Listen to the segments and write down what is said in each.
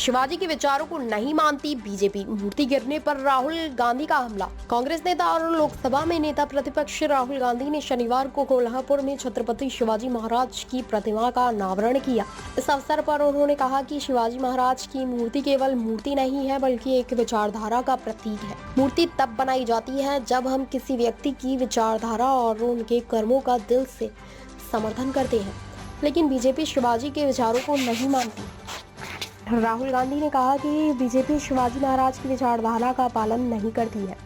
शिवाजी के विचारों को नहीं मानती बीजेपी, मूर्ति गिरने पर राहुल गांधी का हमला। कांग्रेस नेता और लोकसभा में नेता प्रतिपक्ष राहुल गांधी ने शनिवार को कोल्हापुर में छत्रपति शिवाजी महाराज की प्रतिमा का अनावरण किया। इस अवसर पर उन्होंने कहा कि शिवाजी महाराज की मूर्ति केवल मूर्ति नहीं है बल्कि एक विचारधारा का प्रतीक है। मूर्ति तब बनाई जाती है जब हम किसी व्यक्ति की विचारधारा और उनके कर्मों का दिल से समर्थन करते हैं, लेकिन बीजेपी शिवाजी के विचारों को नहीं मानती। राहुल गांधी ने कहा कि बीजेपी शिवाजी महाराज की विचारधारा का पालन नहीं करती है।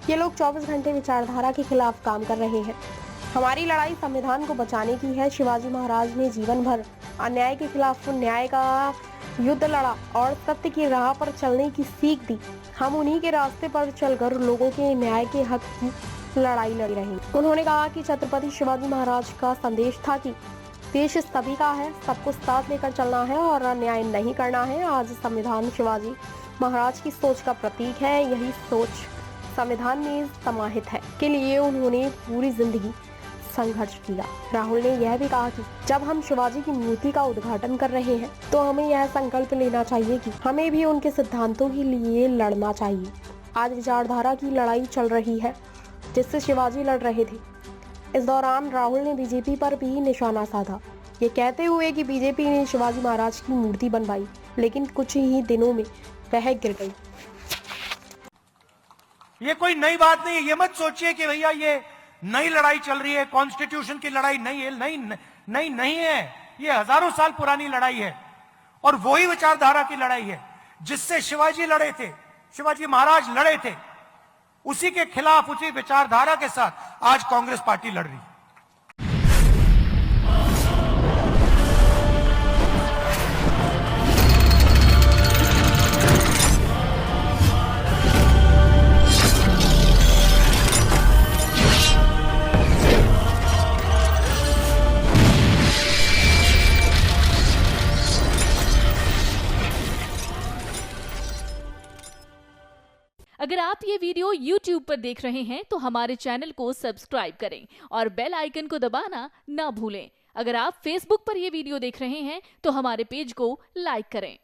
ये लोग 24 घंटे विचारधारा के खिलाफ काम कर रहे हैं। हमारी लड़ाई संविधान को बचाने की है। शिवाजी महाराज ने जीवन भर अन्याय के खिलाफ न्याय का युद्ध लड़ा और सत्य की राह पर चलने की सीख दी। हम उन्हीं के रास्ते पर चलकर लोगों के न्याय के हक की लड़ाई लड़ रहे हैं। उन्होंने कहा कि छत्रपति शिवाजी महाराज का संदेश था कि देश सभी का है, सबको साथ लेकर चलना है और अन्याय नहीं करना है। आज संविधान शिवाजी महाराज की सोच का प्रतीक है। यही सोच संविधान में समाहित है। के लिए उन्होंने पूरी जिंदगी संघर्ष किया। राहुल ने यह भी कहा कि जब हम शिवाजी की मूर्ति का उद्घाटन कर रहे हैं तो हमें यह संकल्प लेना चाहिए कि हमें भी उनके सिद्धांतों के लिए लड़ना चाहिए। आज विचारधारा की लड़ाई चल रही है जिससे शिवाजी लड़ रहे थे। इस दौरान राहुल ने बीजेपी पर भी निशाना साधा, ये कहते हुए कि बीजेपी ने शिवाजी महाराज की मूर्ति बनवाई लेकिन कुछ ही दिनों में वह गिर गई। ये कोई नई बात नहीं है। ये मत सोचिए कि भैया ये नई लड़ाई चल रही है, कॉन्स्टिट्यूशन की लड़ाई नहीं है। नहीं है। ये हजारों साल पुरानी लड़ाई है और वही विचारधारा की लड़ाई है जिससे शिवाजी लड़े थे, शिवाजी महाराज लड़े थे। उसी के खिलाफ, उसी विचारधारा के साथ आज कांग्रेस पार्टी लड़ रही है। अगर आप ये वीडियो YouTube पर देख रहे हैं तो हमारे चैनल को सब्सक्राइब करें और बेल आइकन को दबाना ना भूलें। अगर आप Facebook पर ये वीडियो देख रहे हैं तो हमारे पेज को लाइक करें।